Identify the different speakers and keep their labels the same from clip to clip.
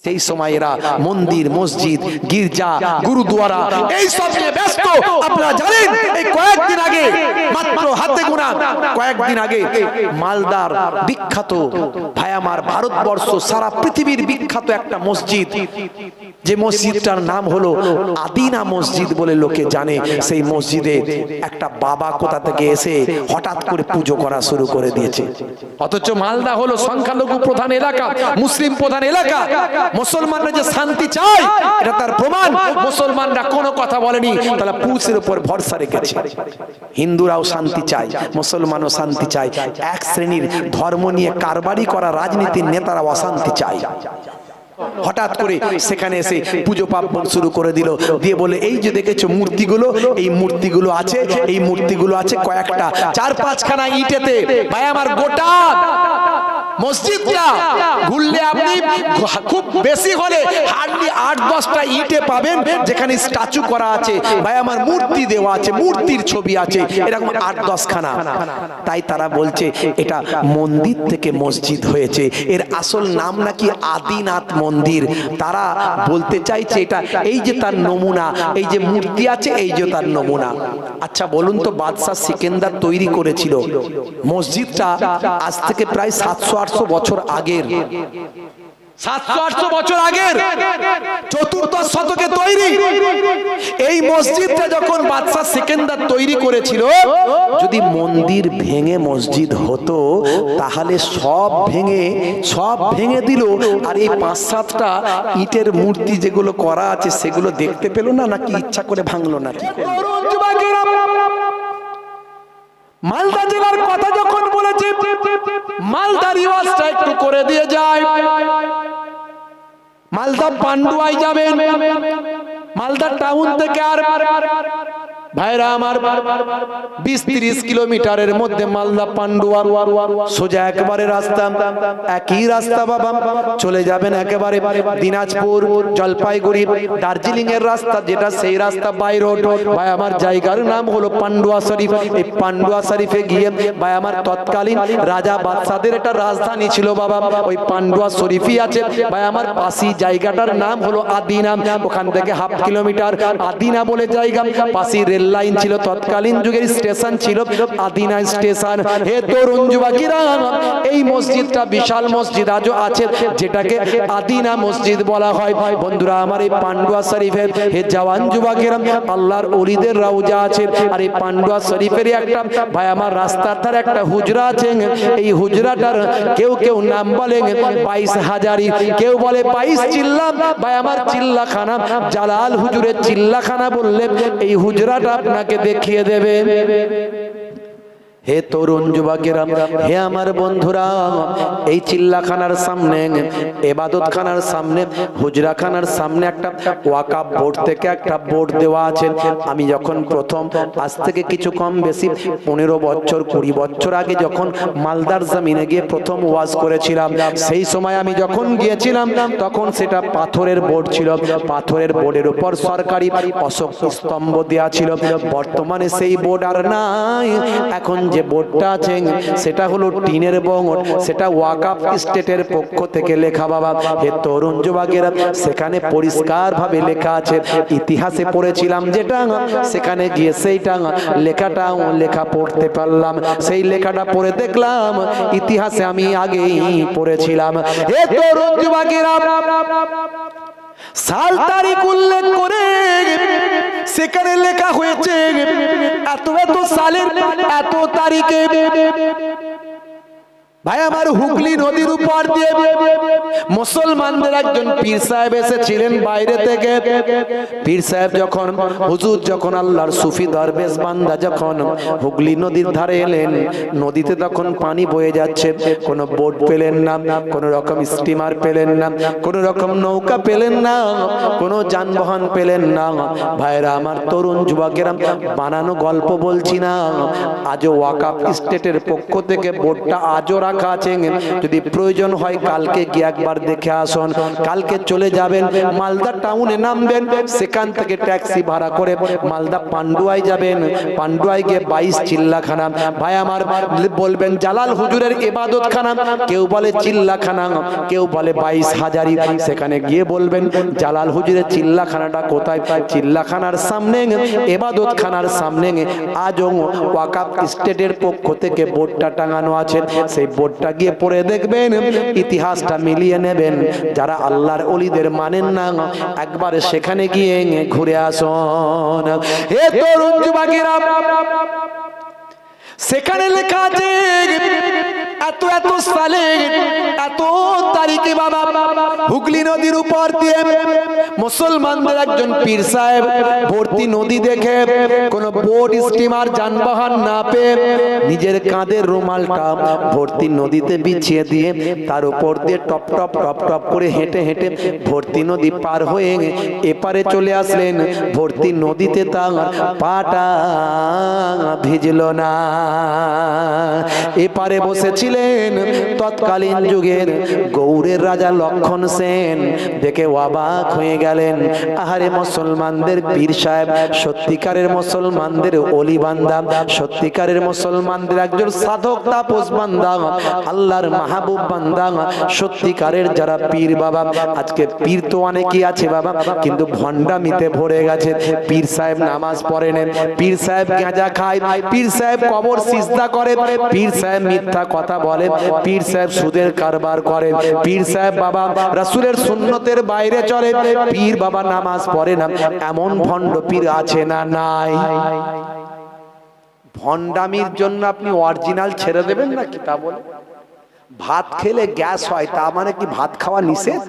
Speaker 1: সেই সময় এরা মন্দির, মসজিদ, গির্জা, গুরুদুয়ারা এই সব নিয়ে ব্যস্ত। আপনারা জানেন এই কয়েকদিন আগে, মাত্র হাতে গোনা কয়েকদিন আগে, মালদার বিখ্যাত, ভাই আমার, ভারতবর্ষ সারা পৃথিবীর বিখ্যাত একটা মসজিদ, যে মসজিদটার নাম হলো আদিনা মসজিদ বলে লোকে জানে, সেই মসজিদে একটা বাবা কোথা থেকে এসে হঠাৎ করে পুজো করা শুরু করে দিয়েছে। অথচ মালদা হলো সংখ্যালঘু প্রধান এলাকা, মুসলিম প্রধান এলাকা। মুসলমানরা যে শান্তি চায় এটা তার প্রমাণ। মুসলমানরা কোনো কথা বলেনি, তারা পুরুষের উপর ভরসা রেখেছে। হিন্দুরাও শান্তি চায়, মুসলমানও শান্তি চায়। এক শ্রেণীর ধর্ম নিয়ে কারবারি করা রাজনীতির নেতারা অশান্তি চায়। হঠাৎ করে সেখানে এসে পুজো পার্বণ শুরু করে দিল, দিয়ে বলে এই যে দেখেছো মূর্তিগুলো, এই মূর্তিগুলো আছে, এই মূর্তিগুলো আছে কয়েকটা 4-5খানা ইটেতে। ভাই আমার, গোটা মসজিদটা ঘুরলে আপনি খুব বেশি হলে হার্ডলি 8-10টা ইটে পাবেন যেখানে স্ট্যাচু করা আছে, ভাই আমার, মূর্তি দেওয়া আছে, মূর্তির ছবি আছে, এরকম 8-10খানা। তাই তারা বলছে এটা মন্দির থেকে মসজিদ হয়েছে, এর আসল নাম নাকি আদিনাথ মন্দির। তারা বলতে চাইছে এটা এই যে তার নমুনা, এই যে মূর্তি আছে এই যে তার নমুনা। আচ্ছা বলুন তো, বাদশাহ সিকান্দার তৈরি করেছিল মসজিদটা আজ থেকে প্রায় 700-800 বছর আগের, 700-800 বছর আগের, চতুর্দশ শতকে তৈরি এই মসজিদটা যখন বাদশাহ সিকান্দার তৈরি করেছিল, যদি মন্দির ভেঙে মসজিদ হতো তাহলে সব ভেঙে দিল, আর এই 5-7টা ইটের মূর্তি যেগুলো করা আছে সেগুলো দেখতে পেল না, নাকি ইচ্ছা করে ভাঙলো নাকি? মালদা জেলার কথা যখন বলেছে, মালদা রিওয়াজটা একটু করে দিয়ে যায়। মালদা পান্ডুয়ায় যাবেন, মালদা টাউন থেকে আর ভাইরা আমার 20-30 কিলোমিটারের মধ্যে মালদা পান্ডুয়া, সোজা একবারে রাস্তা, একই রাস্তা বাবা। চলে যাবেন একেবারে দিনাজপুর, জলপাইগুড়ি, দার্জিলিং এর রাস্তা যেটা, সেই রাস্তা বাই রোড। ভাই আমার, জায়গার নাম হলো পান্ডুয়া শরীফ। এই পান্ডুয়া শরীফে গিয়ে ভাই আমার, তৎকালীন রাজা বাদশাদের একটা রাজধানী ছিল বাবা, ওই পান্ডুয়া শরীফই আছে। ভাই আমার, পাশি জায়গাটার নাম হলো আদিনা, ওখান থেকে 1/2 কিলোমিটার আদিনা বলে জায়গা। পাশি লাইন ছিল, তৎকালীন যুগের স্টেশন ছিল আদিনা স্টেশন। হে তরুণ যুবকেরা, এই মসজিদটা বিশাল মসজিদ আজও আছে, যেটাকে আদিনা মসজিদ বলা হয়। বন্ধুরা আমার, এই পান্ডুয়া শরীফের হে জওয়ান যুবকেরা, আল্লাহর ওলিদের রওজা আছে। আর এই পান্ডুয়া শরীফেরই একটা ভাই আমার, রাস্তার ধারে একটা হুজরা আছে। এই হুজরাটার কেউ কেউ নাম বলে 22 হাজারি, কেউ বলে 22 চিল্লা। ভাই আমার, চিল্লাখানা, জালাল হুজুরের চিল্লাখানা বললে এই হুজরাটা আপনাকে দেখিয়ে দেবে। হে তরুণ যুবকেরা, হে আমার বন্ধুরা, এই চিল্লাখানার সামনে, ইবাদতখানার সামনে, হুজরাখানার সামনে একটা ওয়াকাফ বোর্ড থেকে একটা বোর্ড দেওয়া আছে। আমি যখন প্রথম, আজ থেকে কিছু কম বেশি 15 বছর 20 বছর আগে যখন মালদার জমিনে গিয়ে প্রথম ওয়াজ করেছিলাম, সেই সময় আমি যখন গিয়েছিলাম তখন সেটা পাথরের বোর্ড ছিল। পাথরের বোর্ডের উপর সরকারি অশোক স্তম্ভ দেওয়া ছিল। বর্তমানে সেই বোর্ড আর নাই। এখন যে বোর্ডটা আছে সেটা হলো টিনের বঙর, সেটা ওয়াকাফ স্টেটের পক্ষ থেকে লেখা বাবা। হে তরুণ যুবকেরা, সেখানে পরিষ্কার ভাবে লেখা আছে, ইতিহাসে পড়েছিলাম যেটা, সেখানে গিয়ে সেইটা লেখা পড়তে পারলাম। সেই লেখাটা পড়ে দেখলাম ইতিহাসে আমি আগেই পড়েছিলাম। হে তরুণ যুবকেরা, সাল তারিখ উল্লেখ করে সেখানে লেখা হয়েছে এত এত সালের এত তারিখে ভাই আমার, হুগলি নদীর উপর দিয়ে মুসলমানদের একজন পীর সাহেব এসেছিলেন বাইরে থেকে। পীর সাহেব যখন, হুজুর যখন, আল্লাহর সুফি দরবেশ বান্দা যখন হুগলি নদীর ধারে এলেন, নদীতে তখন পানি বয়ে যাচ্ছে, কোনো বোট পেলেন না, কোনো রকম স্টিমার পেলেন না, কোনো রকম নৌকা পেলেন না, কোনো যানবাহন পেলেন না। ভাইরা আমার, তরুণ যুবকেরা, বানানো গল্প বলছি না, আজও ওয়াকাফ স্টেটের পক্ষ থেকে বোটটা আজও রাখা আছে, যদি প্রয়োজন হয় কালকে গিয়ে একবার দেখে আসুন। কালকে চলে যাবেন মালদা টাউনে নামবেন, সেখান থেকে ট্যাক্সি ভাড়া করে মালদা পান্ডুয়ায় যাবেন। পান্ডুয়ায় গিয়ে 22 চিল্লাখানা, ভাই আমার বলবেন জালাল হুজুরের ইবাদতখানা, কেউ বলে চিল্লাখানা, কেউ বলে 22 হাজারি। সেখানে গিয়ে বলবেন জালাল হুজুরের চিল্লাখানাটা কোথায়? চিল্লাখানার সামনে, ইবাদতখানার সামনে আজও ওয়াকাফ স্টেটের পক্ষ থেকে বোর্ডটা টাঙানো আছে। সেই বোর্ডটা গিয়ে পড়ে দেখবেন, ইতিহাসটা মিলিয়ে নেবেন। যারা আল্লাহর ওলিদের মানেন না, একবার সেখানে গিয়ে ঘুরে আসুন। হে তরুণ যুবকেরা, সেখানে লেখা আছে এত এত সালে এত তারিখে বাবা হুগলি নদীর উপর দিয়ে মুসলমানদের একজন পীর সাহেব ভর্তি নদী দেখে কোন বোট স্টিমার যানবাহন না পেয়ে নিজের কাঁধের রুমালটা ভর্তি নদীতে বিছিয়ে দিয়ে তার উপর দিয়ে টপ টপ টপ টপ করে হেঁটে হেঁটে ভর্তি নদী পার হয়ে এপারে চলে আসলেন। ভর্তি নদীতে তার পাটা ভিজল না। এপারে বসেছিলেন তৎকালীন যুগের গৌড়ের রাজা লক্ষণ সেন। দেখে অবাক হয়ে গেলেন, আহারে মুসলমানদের পীর সাহেব, সত্যিকারের মুসলমানদের ওলি বান্দা, সত্যিকারের মুসলমানদের একজন সাধক তাপস বান্দা, আল্লাহর মাহবুব বান্দা, সত্যিকারের যারা পীর বাবা। আজকে পীর তো অনেকই আছে বাবা, কিন্তু ভণ্ডামিতে ভরে গেছে। পীর সাহেব নামাজ পড়ে নেন, পীর সাহেব গাঁজা খায়, পীর সাহেব কবর সিজদা করে, পীর সাহেব মিথ্যা কথা বলে, পীর সাহেব সুদের কারবার করে, পীর সাহেব বাবা রাসূলের সুন্নতের বাইরে চলে, পীর বাবা নামাজ পড়ে না। এমন ভণ্ড পীর আছে না নাই? ভণ্ডামির জন্য আপনি অরিজিনাল ছেড়ে দেবেন না কি? তা বলে ভাত খেলে গ্যাস হয়, তা মানে কি ভাত খাওয়া নিষেধ?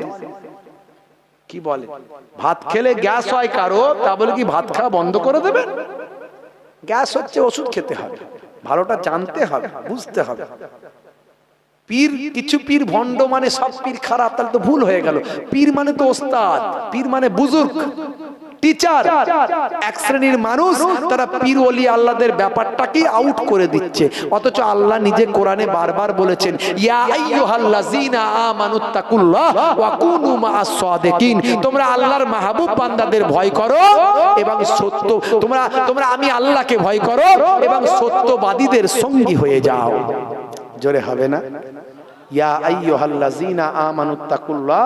Speaker 1: কি বলে ভাত খেলে গ্যাস হয় কারো, তা বলে কি ভাত খাওয়া বন্ধ করে দেবেন? গ্যাস হচ্ছে, ওষুধ খেতে হবে, ভালোটা জানতে হবে, বুঝতে হবে। পীর কিছু পীর ভণ্ড মানে সব পীর খারাপ, তাহলে তো ভুল হয়ে গেল। পীর মানে তো ওস্তাদ, পীর মানে বুজুর্গ, টিচার। এক শ্রেণীর মানুষ তারা পীর ওলি আল্লাহদের ব্যাপারটাকে আউট করে দিচ্ছে, অথচ আল্লাহ নিজে কোরআনে বারবার বলেছেন, ইয়া আইয়ুহাল্লাযীনা আমানুত্তাকুল্লাহ ওয়া কুনু মাআস সাদিকিন। তোমরা আল্লাহর মাহবুব বান্দাদের ভয় করো এবং সত্য, তোমরা আমি আল্লাহকে ভয় করো এবং সত্যবাদীদের সঙ্গী হয়ে যাও। জোরে হবে না? ইয়া আইয়ুহাল্লাযীনা আমানুত্তাকুল্লাহ।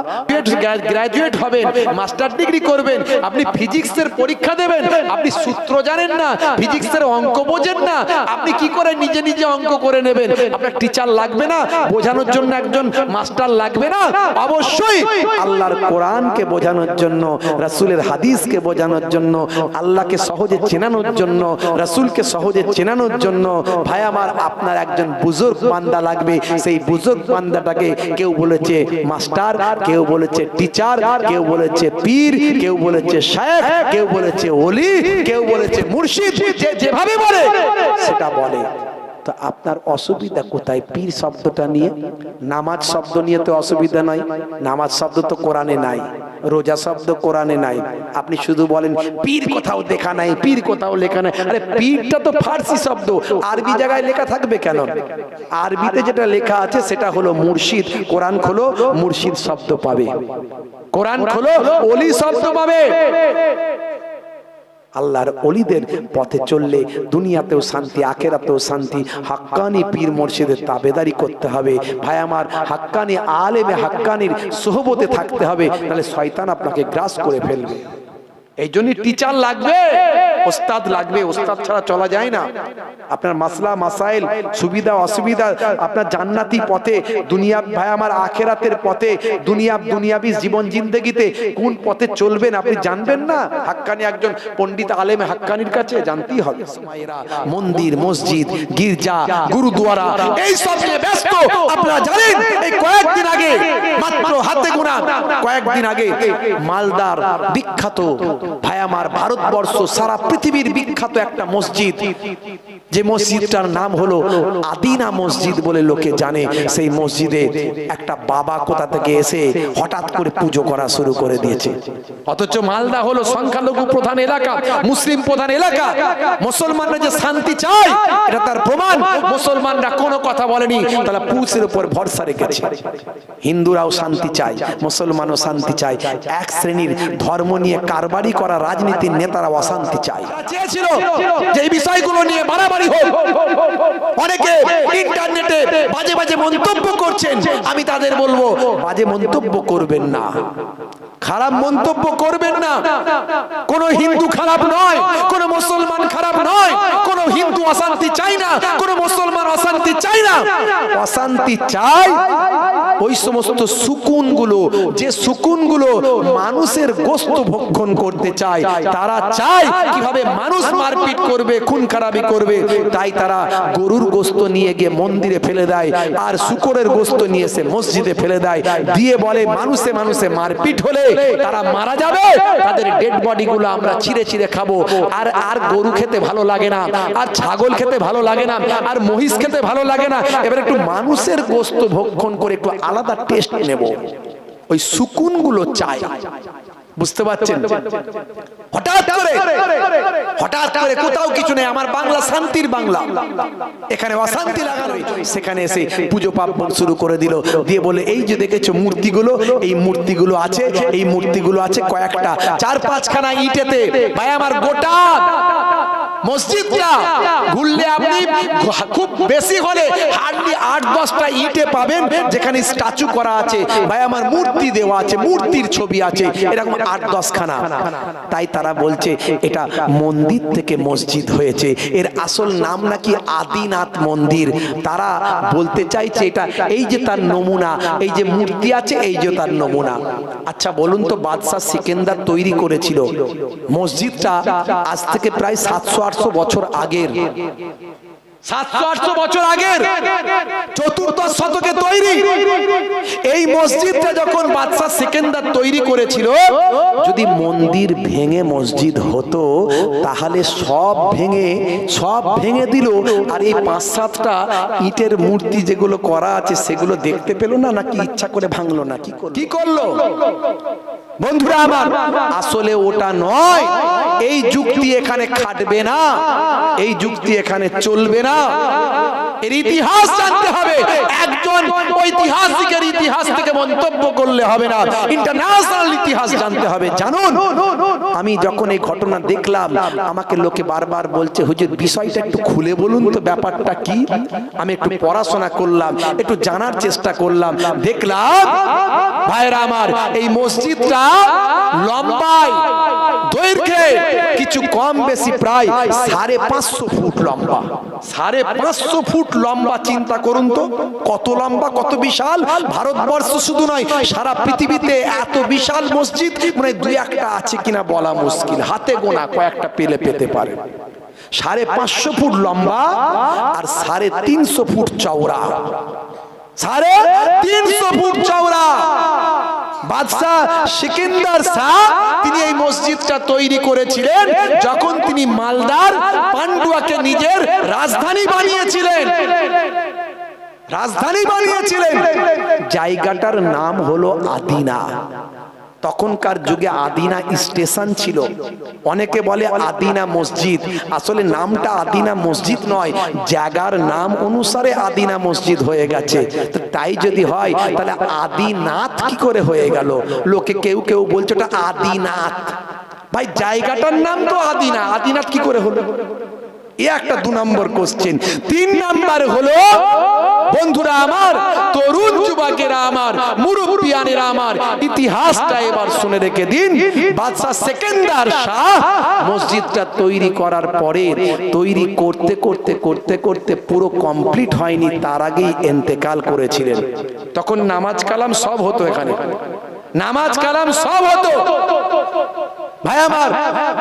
Speaker 1: গ্রাজুয়েট হবেন, মাস্টার ডিগ্রি করবেন, আপনি ফিজিক্সের পরীক্ষা দেবেন, আপনি সূত্র জানেন না, ফিজিক্সের অঙ্ক বোঝেন না, আপনি কি করে নিজে নিজে অঙ্ক করে নেবেন? আপনার টিচার লাগবে না বোঝানোর জন্য? একজন মাস্টার লাগবে না? অবশ্যই আল্লাহর কোরআনকে বোঝানোর জন্য, রাসূলের হাদিসকে বোঝানোর জন্য, আল্লাহকে সহজে চেনানোর জন্য, রাসূলকে সহজে চেনানোর জন্য ভাই আমার আপনার একজন বুজুর্গ বান্দা লাগবে। সেই বুজুর্গ বান্দাটাকে কেউ বলেছে মাস্টার, কেউ বলেছে টিচার, কেউ বলেছে পীর, কেউ বলেছে শায়েখ, কেউ বলেছে ওলি, কেউ বলেছে মুর্শিদ, যে যেভাবে বলে সেটা বলে। তো আপনার অসুবিধা কোথায় পীর শব্দটা নিয়ে? নামাজ শব্দ নিয়ে তো অসুবিধা নাই, নামাজ শব্দ তো কোরআনে নাই, রোজা শব্দ কোরআনে নাই। আপনি শুধু বলেন পীর কোথাও দেখা নাই, পীর কোথাও লেখা নাই। আরে পীরটা তো ফার্সি শব্দ, আরবি জায়গায় লেখা থাকবে কেন? আরবিতে যেটা লেখা আছে সেটা হলো মুর্শিদ। কোরআন খোলো, মুর্শিদ শব্দ পাবে। কোরআন খোলো, ওলি শব্দ পাবে। আল্লাহর ওলিদের পথে চললে দুনিয়াতেও শান্তি, আখিরাতেও শান্তি। হাক্কানি পীর মুর্শিদের তাবেদারি করতে হবে ভাই আমার, হাক্কানি আলেমে হাক্কানির সোহবতে থাকতে হবে, তাহলে শয়তান আপনাকে গ্রাস করে ফেলবে। এই জন্যই টিচার লাগবে, ওস্তাদ লাগবে, ওস্তাদ ছাড়া চলা যায় না। আপনার মাসলা মাসাইল, সুবিধা অসুবিধা, আপনার জান্নাতি পথে, দুনিয়া ভাই আমার আখেরাতের পথে, দুনিয়াবি জীবন জিন্দেগিতে কোন পথে চলবেন আপনি জানবেন না? হাক্কানি একজন পণ্ডিত আলেম হাক্কানির কাছে জানতেই হবে। মন্দির, মসজিদ, গির্জা, গুরুদুয়ারা এই সব নিয়ে ব্যস্ত। আপনারা জানেন এই কয়েকদিন আগে, মাত্র হাতে গোনা কয়েকদিন আগে মালদার বিখ্যাত ভাই আমার ভারতবর্ষ সারা পৃথিবীর বিখ্যাত একটা মসজিদ, যে মসজিদটার নাম হলো আদিনা মসজিদ বলে লোকে জানে। সেই মসজিদে একটা বাবা কোথা থেকে এসে হঠাৎ করে পুজো করা শুরু করে দিয়েছে। অথচ মালদা হলো সংখ্যালঘু প্রধান এলাকা, মুসলিম প্রধান এলাকা। মুসলমানরা যে শান্তি চায় এটা তার প্রমাণ। মুসলমানরা কোনো কথা বলেনি, তারা পুরুষের উপর ভরসা রেখেছে। হিন্দুরাও শান্তি চায়, মুসলমানও শান্তি চায়। এক শ্রেণীর ধর্ম নিয়ে কারবারি করা রাজনীতির নেতারা অশান্তি চায়। চেয়েছিল যে এই বিষয়গুলো নিয়ে বাড়াবাড়ি হোক। অনেকে ইন্টারনেটে বাজে বাজে মন্তব্য করছেন, আমি তাদের বলবো বাজে মন্তব্য করবেন না, খারাপ মন্তব্য করবেন না। কোন হিন্দু খারাপ নয়, কোন মুসলমান খারাপ নয়, কোন হিন্দু অশান্তি চাই না, কোন মুসলমান অশান্তি চাই না। অশান্তি চাই ওই সমস্ত সুকুনগুলো, যে সুকুনগুলো মানুষের গোশত ভক্ষণ করতে চায়। তারা চায় কিভাবে মানুষ মারপিট করবে, খুন খারাপি করবে। তাই তারা গরুর গোশত নিয়ে গিয়ে মন্দিরে ফেলে দেয়, আর শূকরের গোশত নিয়ে এসে মসজিদে ফেলে দেয়, দিয়ে বলে মানুষে মানুষে মারপিট হলে তারা মারা যাবে, তাদের ডেড বডি গুলো আমরা ছিঁড়ে ছিঁড়ে খাবো। আর আর গরু খেতে ভালো লাগে না, আর ছাগল খেতে ভালো লাগে না, আর মহিষ খেতে ভালো লাগে না। এবার একটু মানুষের গোশত ভক্ষণ করে একটু আলাদা টেস্ট নেব, ওই সুকুন গুলো চাই। বুঝতে পারছেন? হঠাৎ করে কোথাও কিছু নেই, আমার বাংলা শান্তির বাংলা, এখানে অশান্তি লাগানো। সেখানে এসে পুজো পাপ শুরু করে দিল, দিয়ে বলে এই যে দেখেছো মূর্তিগুলো, এই মূর্তিগুলো আছে, এই মূর্তিগুলো আছে কয়েকটা 4-5খানা ইটেতে। ভাই আমার গোটা মসজিদটা ঘুরলে আপনি খুব বেশি হলে হার্ডলি 8-10টা ইটে পাবেন যেখানে স্ট্যাচু করা আছে, ভাই আমার মূর্তি দেওয়া আছে, মূর্তির ছবি আছে, এরকম 8-10খানা। তাই তারা বলছে এটা মন্দির থেকে মসজিদ হয়েছে, এর আসল নাম নাকি আদিনাথ মন্দির। তারা বলতে চাইছে এটা এই যে তার নমুনা, এই যে মূর্তি আছে এই যে তার নমুনা। আচ্ছা বলুন তো, বাদশাহ সিকান্দার তৈরি করেছিল মসজিদটা আজ থেকে প্রায় 700-800 বছর আগের, 700-800 বছর আগের, চতুর্দশ শতকে তৈরি। এই মসজিদটা যখন বাদশাহ সিকান্দার তৈরি করেছিল, যদি মন্দির ভেঙে মসজিদ হতো তাহলে সব ভেঙে দিল, আর এই 5-7টা ইটের মূর্তি যেগুলো করা আছে সেগুলো দেখতে পেল না, নাকি ইচ্ছা করে ভাঙলো না? কি করলো বন্ধুরা আমার? আসলে ওটা নয়, এই যুক্তি এখানে খাটবে না, এই যুক্তি এখানে চলবে না। এর ইতিহাস জানতে হবে, একজন ঐতিহাসিকের ইতিহাস থেকে মন্তব্য করলে হবে না, ইন্টারন্যাশনাল ইতিহাস জানতে হবে। জানুন, আমি যখন এই ঘটনা দেখলাম আমাকে লোকে বারবার বলছে হুজুর বিষয়টা একটু খুলে বলুন তো, ব্যাপারটা কি? আমি একটু পড়াশোনা করলাম, একটু জানার চেষ্টা করলাম, দেখলাম ভাইরা আমার এই মসজিদটা লম্বায় দৈর্ঘ্যে কিছু কম বেশি প্রায় 550 ফুট লম্বা। 550 ফুট লম্বা, চিন্তা করুন তো কত লম্বা, কত বিশাল। ভারতবর্ষ শুধু নয়, সারা পৃথিবীতে এত বিশাল মসজিদ মানে 2-1টা আছে কিনা বলা মুশকিল, হাতে গোনা কয়েকটা পেতে পারে। 550 ফুট লম্বা আর 350 ফুট চওড়া, 350 ফুট চওড়া। বাদশাহ সিকান্দার শাহ তিনি এই মসজিদটা তৈরি করেছিলেন যখন তিনি মালদার পান্ডুয়াকে নিজের রাজধানী বানিয়েছিলেন। জায়গাটার নাম হলো আদিনা। তখনকার যুগে আদিনা স্টেশন ছিল, অনেকে বলে আদিনা মসজিদ, আসলে নামটা আদিনা মসজিদ নয়, জায়গার নাম অনুসারে আদিনা মসজিদ হয়ে গেছে। তো তাই যদি হয় তাহলে আদিনাথ কি করে হয়ে গেল? লোকে কেউ বলছে ওটা আদিনাথ, ভাই জায়গাটার নাম তো আদিনা, আদিনাথ কি করে হলো? এ একটা 2 নম্বর কোশ্চেন। 3 নাম্বার হলো বন্ধুরা আমার, তরুণ যুবকেরা আমার, মুরব্বিয়ানেরা আমার, ইতিহাসটা এবার শুনে রেখে দিন। বাদশাহ সিকান্দার শাহ মসজিদটা তৈরি করার পরে তৈরি করতে পুরো কমপ্লিট হয়নি, তার আগেই ইন্তেকাল করেছিলেন। তখন নামাজ কালাম সব হতো, এখানে নামাজ কালাম সব হতো। ভাই আমার,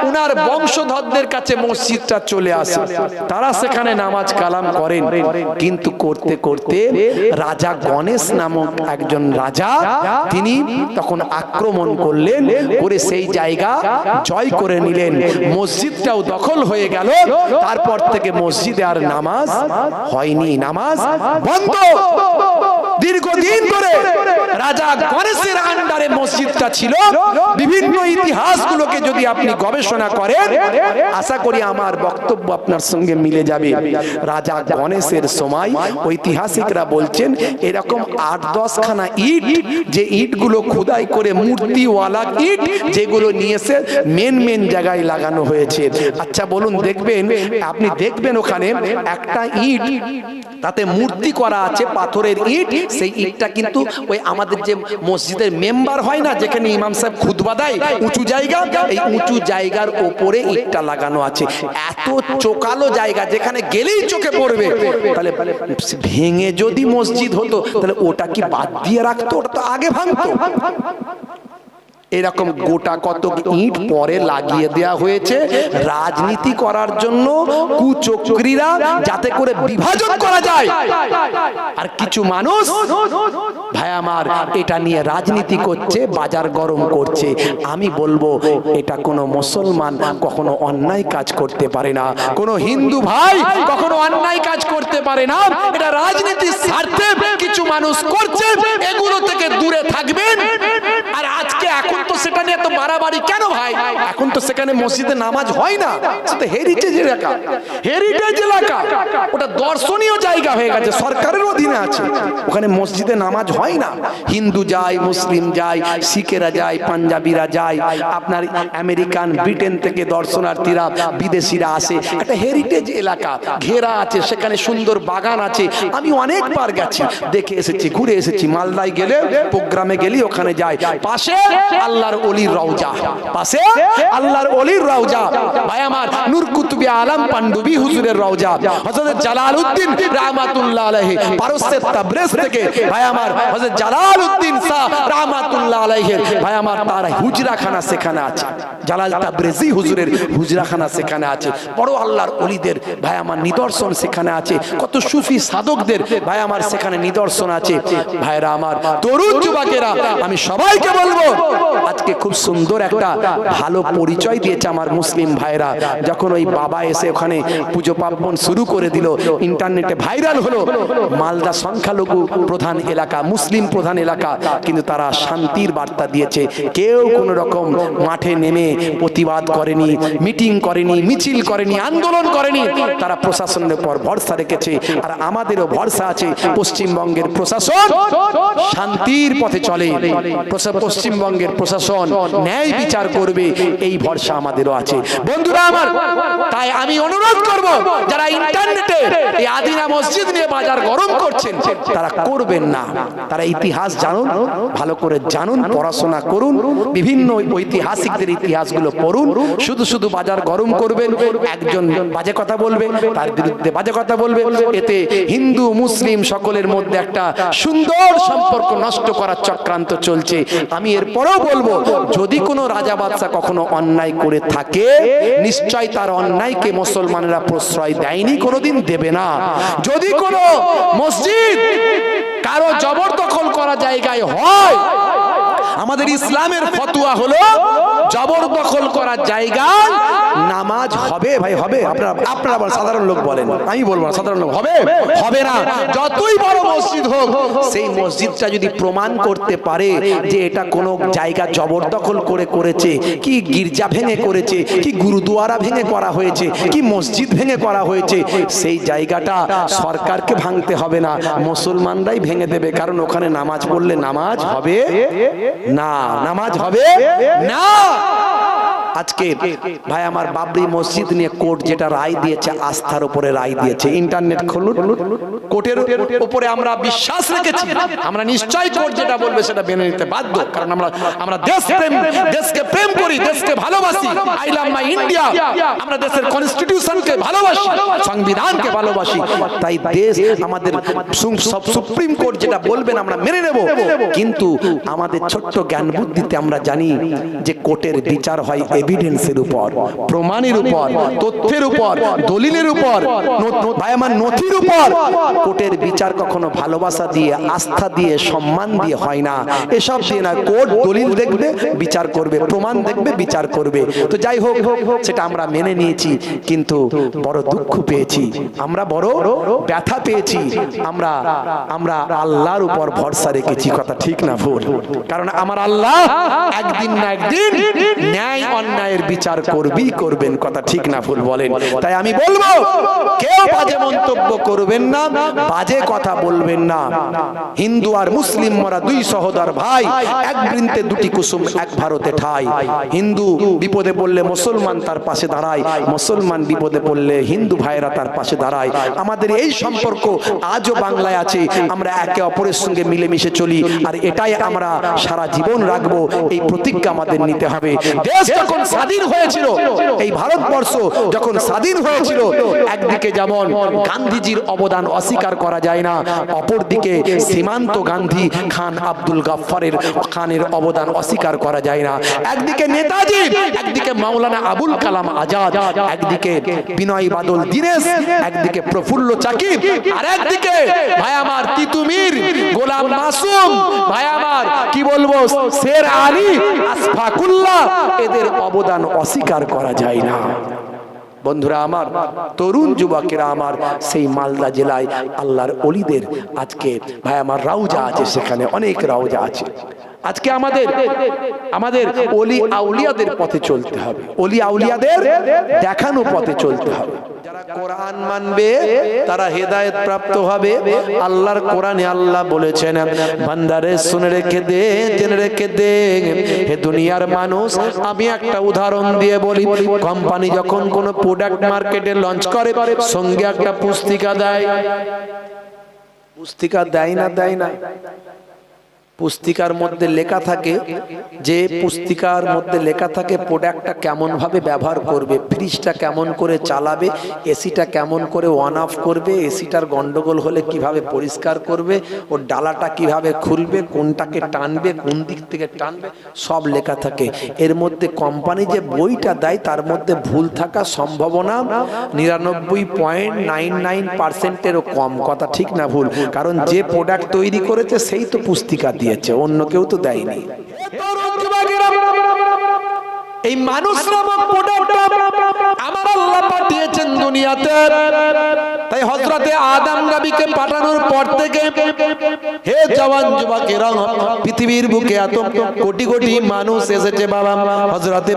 Speaker 1: উনার বংশধরদের কাছে মসজিদটা চলে আসে, তারা সেখানে নামাজ কালাম করেন। কিন্তু করতে করতে রাজা গণেশ নামক একজন রাজা, তিনি তখন আক্রমণ করলেন, করে সেই জায়গা জয় করে নিলেন, মসজিদটাও দখল হয়ে গেল। তারপর থেকে মসজিদে আর নামাজ হয়নি, নামাজ বন্ধ। দীর্ঘদিন ধরে রাজা গণেশের আন্ডারে মসজিদটা ছিল। বিভিন্ন ইতিহাসগুলোকে যদি আপনি গবেষণা করেন, আশা করি আমার বক্তব্য আপনার সঙ্গে মিলে যাবে। রাজা গণেশের সময় ঐতিহাসিকরা বলছেন এরকম 8-10 খানা ইট, যে ইটগুলো খোদাই করে মূর্তিওয়ালা ইট, যেগুলো নিয়ে এসে মেন জায়গায় লাগানো হয়েছে। আচ্ছা বলুন, দেখবেন আপনি দেখবেন ওখানে একটা ইট, তাতে মূর্তি করা আছে পাথরের ইট। সেই ইটটা কিন্তু ওই আমাদের যে মসজিদের মেম্বার হয় না, যেখানে ইমাম সাহেব খুতবা দেয়, উঁচু জায়গা, এই উঁচু জায়গার উপরে ইটটা লাগানো আছে। এত চোকালো জায়গা, যেখানে গেলেই চোখে পড়বে। তাহলে ভেঙে যদি মসজিদ হতো, তাহলে ওটা কি বাদ দিয়ে রাখতো? ওটা তো আগে ভাঙতো। এরকম গোটা কত ইট পরে লাগিয়ে দেয়া হয়েছে রাজনীতি করার জন্য, কুচক্রীরা, যাতে করে বিভাজন করা যায়। আর কিছু মানুষ ভাই আমার এটা নিয়ে রাজনীতি করছে, বাজার গরম করছে। আমি বলবো এটা কোনো মুসলমান কখনো অন্যায় কাজ করতে পারে না, কোনো হিন্দু ভাই কখনো অন্যায় কাজ করতে পারে না। এটা রাজনীতির স্বার্থে কিছু মানুষ করছে, এগুলো থেকে দূরে থাকবেন। আর আজকে এখন তো সেটা নিয়ে তো মারামারি কেন ভাই? এখন তো সেখানে মসজিদে নামাজ হয় না, সেটা হেরিটেজ এলাকা, হেরিটেজ এলাকা, ওটা দর্শনীয় জায়গা হয়ে গেছে, সরকারের অধীনে আছে। ওখানে মসজিদে নামাজ হয় না। হিন্দু যায়, মুসলিম যায়, শিখেরা যায়, পাঞ্জাবিরা যায়, আপনার আমেরিকান, ব্রিটেন থেকে দর্শনার্থীরা, বিদেশিরা আসে। একটা হেরিটেজ এলাকা ঘেরা আছে, সেখানে সুন্দর বাগান আছে। আমি অনেকবার গেছি, দেখে এসেছি, ঘুরে এসেছি। মালদায় গেলে, প্রোগ্রামে গেলি ওখানে যাই। পাশে আল্লাহর ওলির রওজা, পাশে আল্লাহর ওলির রওজা। ভাই আমার, নূর কুতুবে আলম পান্ডুবি হুজুরের রওজা, হযরত জালালউদ্দিন রাহমাতুল্লাহ আলাইহি, পারস্যের তাবরেজ থেকে ভাই আমার হযরত জালালউদ্দিন শাহ রাহমাতুল্লাহ আলাইহি, ভাই আমার তার হুজরাখানা সেখানে আছে। জালাল তাবরেজি হুজুরের হুজরাখানা সেখানে আছে। বড় আল্লাহর ওলিদের ভাই আমার নিদর্শন সেখানে আছে। কত সুফি সাধকদের ভাই আমার সেখানে নিদর্শন আছে। ভাইরা আমার, তরুণ যুবকেরা, আমি সবাইকে বলবো, আজকে খুব সুন্দর একটা ভালো পরিচয় দিয়েছে আমার মুসলিম ভাইরা। যখন ওই বাবা এসে ওখানে পুজো পার্বণ শুরু করে দিল, ইন্টারনেটে ভাইরাল হলো। মালদা সংখ্যালঘু প্রধান এলাকা, মুসলিম প্রধান এলাকা, কিন্তু তারা শান্তির বার্তা দিয়েছে। কেউ কোন রকম মাঠে নেমে প্রতিবাদ করেনি, মিটিং করেনি, মিছিল করেনি, আন্দোলন করেনি। তারা প্রশাসনের উপর ভরসা রেখেছে। আর আমাদেরও ভরসা আছে, পশ্চিমবঙ্গের প্রশাসন শান্তির পথে চলে, পশ্চিমবঙ্গের প্রশাসন ন্যায় বিচার করবে, এই ভরসা আমাদেরও আছে। বন্ধুরা আমার, তাই আমি অনুরোধ করব, যারা ইন্টারনেটে এই আদিনা মসজিদ নিয়ে বাজার গরম করছেন, তারা করবেন না। তারা ইতিহাস জানুন, ভালো করে জানুন, পড়াশোনা করুন, বিভিন্ন ঐতিহাসিকদের ইতিহাসগুলো পড়ুন। শুধু বাজার গরম করবেন, একজন বাজে কথা বলবে, তার বিরুদ্ধে বাজে কথা বলবে, এতে হিন্দু মুসলিম সকলের মধ্যে একটা সুন্দর সম্পর্ক নষ্ট করার চক্রান্ত চলছে। আমি এরপরও বলবো, যদি কোনো রাজা বাদশা কখনো অন্যায় করে থাকে, নিশ্চয় তার অন্যায়কে মুসলমানেরা প্রশ্রয় দেয়নি, কোনোদিন দেবে না। যদি কোনো মসজিদ কারো জবরদখল করা জায়গায় হয়, আমাদের ইসলামের ফতোয়া হলো জবরদখল করা জায়গায় নামাজ হবে। ভাই হবে? আপনারা সাধারণ লোক বলেন, আমি বলবো না, সাধারণ লোক হবে? হবে না। যতই বড় মসজিদ হোক, সেই মসজিদটা যদি প্রমাণ করতে পারে যে এটা কোনো জায়গা জবরদখল করে করেছে, কি গির্জা ভেঙে করেছে, কি গুরুদুয়ারা ভেঙে করা হয়েছে, কি মসজিদ ভেঙে করা হয়েছে, সেই জায়গাটা সরকারকে ভাঙতে হবে না, মুসলমানরাই ভেঙে দেবে। কারণ ওখানে নামাজ পড়লে নামাজ হবে না, নামাজ হবে না। আজকে ভাই আমার, বাবরি মসজিদ নিয়ে কোর্ট যেটা রায় দিয়েছে, আস্থার উপরে রায় দিয়েছে। ইন্টারনেট খুলুন, কোর্টের উপরে আমরা বিশ্বাস রেখেছি। আমরা নিশ্চয়ই কোর্ট যেটা বলবে সেটা মেনে নিতে বাধ্য, কারণ আমরা দেশকে প্রেম করি, দেশকে ভালোবাসি। I love my India. আমরা দেশের কনস্টিটিউশনকে ভালোবাসি, সংবিধানকে ভালোবাসি। তাই দেশ আমাদের সুপ্রিম কোর্ট যেটা বলবেন আমরা মেনে নেব। কিন্তু আমাদের ছোট্ট জ্ঞান বুদ্ধিতে আমরা জানি যে কোর্টের বিচার হয় এভিডেন্সের উপর, প্রমাণের উপর, তথ্যের উপর, দলিলের উপর, ভাই আমার নথির উপর। কোর্টের বিচার কখনো ভালোবাসা দিয়ে, আস্থা দিয়ে, সম্মান দিয়ে হয় না, এসব দিয়ে না। কোর্ট দলিল দেখবে, বিচার করবে, প্রমাণ দেখবে, বিচার করবে। তো যাই হোক, সেটা আমরা মেনে নিয়েছি, কিন্তু বড় দুঃখ পেয়েছি, আমরা বড় ব্যথা পেয়েছি। আমরা আল্লাহর উপর ভরসা রেখেছি, কথা ঠিক না ভুল? কারণ আমার আল্লাহ একদিন না একদিন ন্যায় অন্যায়ের বিচার করবেন, কথা ঠিক না ভুল বলেন? তাই আমি বলবো, কেউ বাজে মন্তব্য করবেন না, বাজে কথা বলবেন না। হিন্দু আর মুসলিম মোরা দুই সহোদর ভাই, এক বৃন্তে দুটি কুসুম, এক ভারতে ঠাই। হিন্দু বিপদে পড়লে মুসলমান তার পাশে দাঁড়ায়, মুসলমান বিপদে পড়লে হিন্দু ভাইরা তার পাশে দাঁড়ায়। আমাদের এই সম্পর্ক আজও বাংলায় আছে, আমরা একে অপরের সঙ্গে মিলেমিশে চলি, আর এটাই আমরা সারা জীবন রাখবো। এই প্রতিজ্ঞা আমাদের নিতে হবে। দেশ যখন স্বাধীন হয়েছিল, এই ভারতবর্ষ যখন স্বাধীন হয়েছিল, একদিকে যেমন গান্ধীজির অবদান অস্বীকার করা যায় না, অপরদিকে সীমান্ত গান্ধী খান আব্দুল গাফফারের খানের অবদান অস্বীকার করা যায় না। একদিকে নেতাজি, একদিকে মাওলানা আবুল কালাম আজাদ, একদিকে বিনয় বাদল দীনেশ, একদিকে প্রফুল্ল চাকির, আর একদিকে ভাই আমার তিতুমির গোলাম মাসুম, ভাই আমার কি বলবো শের আলী, আশফাকুল্লাহ, এদের অবদান অস্বীকার করা যায় না। বন্ধুরা আমার, তরুণ যুবকেরা আমার, সেই মালদা জেলায় আল্লাহর ওলিদের আজকে ভাই আমার রওজা আছে, সেখানে অনেক রওজা আছে। আজকে আমাদের ওলি আউলিয়াদের পথে চলতে হবে, ওলি আউলিয়াদের দেখানো পথে চলতে হবে। যারা কোরআন মানবে তারা হেদায়েত প্রাপ্ত হবে। আল্লাহর কোরআনে আল্লাহ বলেছেন, বান্দারে শুনে রেখে দে, জেনে রেখে দে, হে দুনিয়ার মানুষ, আমি একটা উদাহরণ দিয়ে বলি। কোম্পানি যখন কোনো প্রোডাক্ট মার্কেটে লঞ্চ করে, সঙ্গে একটা পুস্তিকা দেয়। পুস্তিকা দেয় না? দেয় না? পুস্তিকার মধ্যে লেখা থাকে, যে পুস্তিকার মধ্যে লেখা থাকে প্রোডাক্টটা কেমন ভাবে ব্যবহার করবে, ফ্রিজটা কেমন করে চালাবে, এসিটা কেমন করে অন অফ করবে, এসিটার গন্ডগোল হলে কিভাবে পরিষ্কার করবে, ওর ডালাটা কিভাবে খুলবে, কোনটাকে টানবে, কোন দিক থেকে টানবে, সব লেখা থাকে। এর মধ্যে কোম্পানি যে বইটা দেয়, তার মধ্যে ভুল থাকার সম্ভাবনা 99.99%-এরও কম, কথা ঠিক না ভুল? কারণ যে প্রোডাক্ট তৈরি করেছে সেই তো পুস্তিকা দিয়েছে, অন্য কেউ তো দেয়নি। এই মানুষ নামক প্রোডাক্টটা আমার আল্লাহ পাঠিয়েছেন দুনিয়াতে। তাই হযরতে আদম নবীকে পাঠানোর পর থেকে, হে জওয়ান যুবকেরা, পৃথিবীর বুকে এত কোটি কোটি মানুষ এসেছে বাবা। হযরতে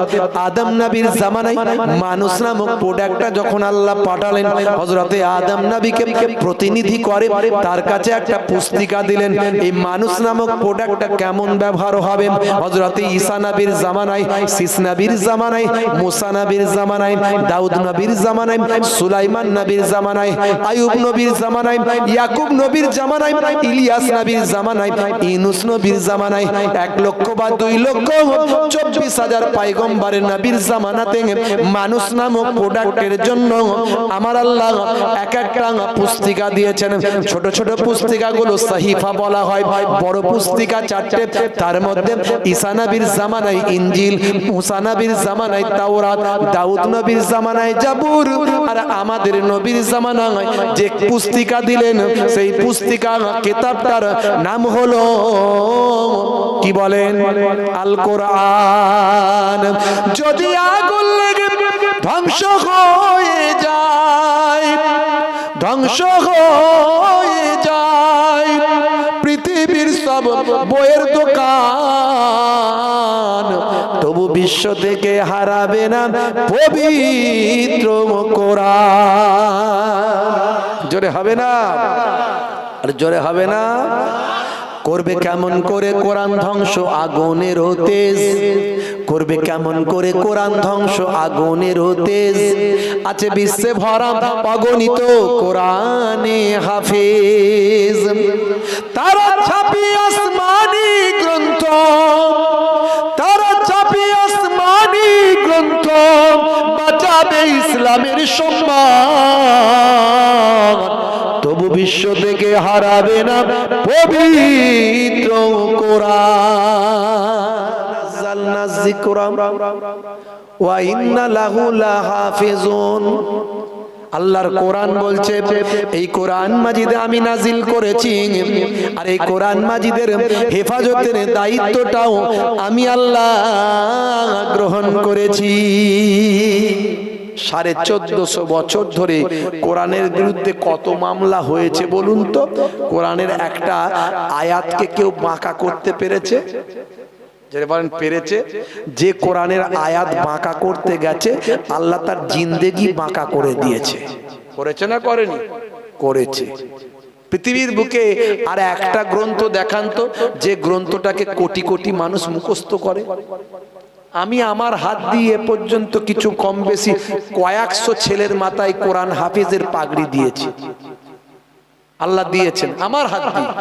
Speaker 1: আদম নবীর জামানায় মানুষ নামক প্রোডাক্টটা যখন আল্লাহ পাঠালেন, হযরতে আদম নবীকে প্রতিনিধি করে তার কাছে একটা পুস্তিকা দিলেন, এই মানুষ নামক প্রোডাক্টটা কেমন ব্যবহার হবে। হযরতে ঈসা নবীর জামানায়, শীষ নবীর জামানায়, মুসা নবীর জামানায়, দাউদ নবীর জামানায়, সুলাইমান নবীর জামানায়, আইয়ুব নবীর জামানায়, ইয়াকুব নবীর জামানায়, ইলিয়াস নবীর জামানায়, ইউনূস নবীর জামানায়, 1 লক্ষ বা 2 লক্ষ 24,000 পয়গম্বরের নবীর জামানাতে মানুষ নামক প্রোডাক্টের জন্য আমার আল্লাহ এক একটা পুস্তিকা দিয়েছেন। ছোট ছোট পুস্তিকাগুলো সাহিফা বলা হয়, বড় পুস্তিকা 4টে। তার মধ্যে ঈসা নবীর জামানায় ইনজিল, মুসা নবীর জামানায় তাওরাত, দাউদ নবীর জামানায় জাবুর, আর আমাদের নবীর জামানায় যে পুস্তিকা দিলেন, সেই পুস্তিকা কিতাবটার নাম হলো কি বলেন? আল কোরআন। যদি আগুন লেগে ধ্বংস হয়ে যায়, ধ্বংস হয়ে যায় পৃথিবীর সব বইয়ের দোকান, তবু বিশ্ব থেকে হারাবে না পবিত্র কোরআন। জোরে হবে না? আর জোরে হবে না? করবে কেমন করে কোরআন ধ্বংস আগুনের তেজ, করবে কেমন করে কোরআন ধ্বংস আগুনের তেজ। আছে বিশ্বে ভরা অগণিত কোরআনে হাফেজ, তারা ছাপি আসমানি গ্রন্থ, তারা ছাপি আসমানি গ্রন্থ, বাঁচাবে ইসলামের সম্মান, তবু বিশ্ব থেকে হারাবে না পবিত্র কোরআন। যিকরা ওয়া ইন্না লাহু লাহাফিজুন। আল্লাহর কোরআন বলছে এই কোরআন মাজিদে আমি নাজিল করেছি, আর এই কোরআন মাজিদের হেফাজতের দায়িত্বটাও আমি আল্লাহ গ্রহণ করেছি। 1450 বছর ধরে কোরআনের বিরুদ্ধে কত মামলা হয়েছে বলুন তো? কোরআনের একটা আয়াতকে কেউ বাঁকা করতে পেরেছে? যে বলেন পেরেছে। যে কোরআনের আয়াত বাঁকা করতে গেছে আল্লাহ তার জিন্দেগি বাঁকা করে দিয়েছে। করেছে না করেনি? করেছে। পৃথিবীর বুকে আর একটা গ্রন্থ দেখান তো যে গ্রন্থটাকে কোটি কোটি মানুষ মুখস্থ করে। আমি আমার হাত দিয়ে এ পর্যন্ত কিছু কম বেশি কয়েকশো ছেলের মাথায় কোরআন হাফিজের পাগড়ি দিয়েছি, আল্লাহ দিয়েছেন আমার হাত দিয়ে।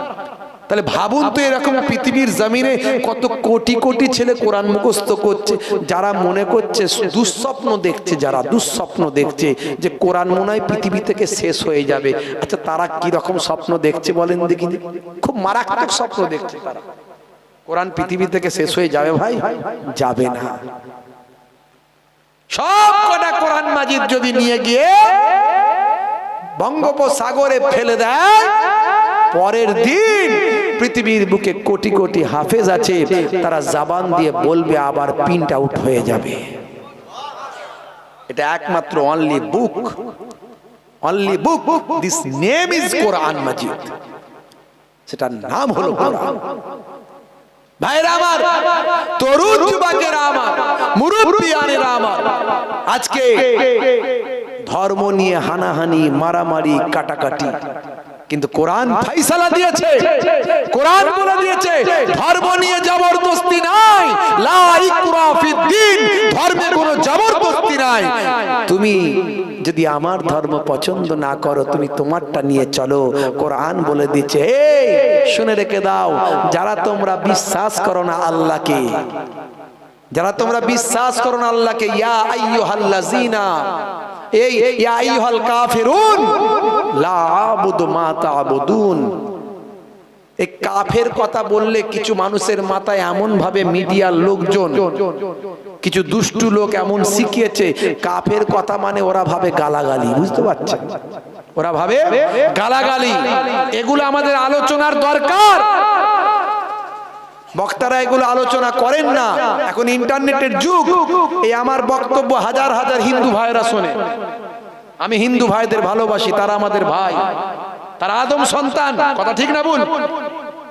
Speaker 1: তাহলে ভাবুন তো এরকম পৃথিবীর জমিনে কত কোটি কোটি ছেলে কোরআন মুখস্থ করছে। যারা মনে করছে দুঃস্বপ্ন দেখছে, যারা দুঃস্বপ্ন দেখছে যে কোরআন মনে হয় পৃথিবী থেকে শেষ হয়ে যাবে, আচ্ছা তারা কি রকম স্বপ্ন দেখছে বলেন দেখি? খুব মারাত্মক স্বপ্ন দেখছে তারা। কোরআন পৃথিবী থেকে শেষ হয়ে যাবে ভাই? যাবে না। সব কটা কোরআন মাজিদ যদি নিয়ে গিয়ে বঙ্গোপসাগরে ফেলে দেয়, পরের দিন পৃথিবীর বুকে কোটি কোটি হাফেজ আছে, তারা জবান দিয়ে বলবে আবার প্রিন্ট আউট হয়ে যাবে। এটা একমাত্র only book, only book, this name is কোরআন মাজিদ, সেটার নাম হলো কোরআন। ভাইরা আমার, তরুণ যুবকেরা আমার, মুরব্বিয়ানেরা আমার, আজকে ধর্ম নিয়ে হানাহানি, মারামারি, কাটাকাটি, কিন্তু কোরআন ফয়সালা দিয়েছে, কোরআন বলে দিয়েছে ধর্ম নিয়ে জবরদস্তি নাই, লা ইকরাহা ফিদ্দিন, ধর্মে কোনো জবরদস্তি নাই। তুমি যদি আমার ধর্ম পছন্দ না করো, তুমি তোমারটা নিয়ে চলো। কোরআন বলে দিয়েছে, এই শুনে রেখে দাও, যারা তোমরা বিশ্বাস করো না আল্লাহকে, যারা তোমরা বিশ্বাস করো না আল্লাহকে, ইয়া আইয়ুহাল্লাযিনা, এই ইয়া আইয়ুহাল কাফিরুন লা আ'বুদু মা তা'বুদুন। এই কাফের কথা বললে কিছু মানুষের মাথায় এমন ভাবে মিডিয়ার লোকজন, কিছু দুষ্টু লোক এমন শিখিয়েছে, কাফের কথা মানে ওরা ভাবে গালাগালি। বুঝতে পারছেন? ওরা ভাবে গালাগালি। এগুলো আমাদের আলোচনার দরকার। বক্তারা এগুলো আলোচনা করেন না। এখন ইন্টারনেটের যুগ, এই আমার বক্তব্য হাজার হাজার হিন্দু ভাইরা শোনে। আমি হিন্দু ভাইদের ভালোবাসি, তারা আমাদের ভাই, তারা আদম সন্তান। কথা ঠিক না বল?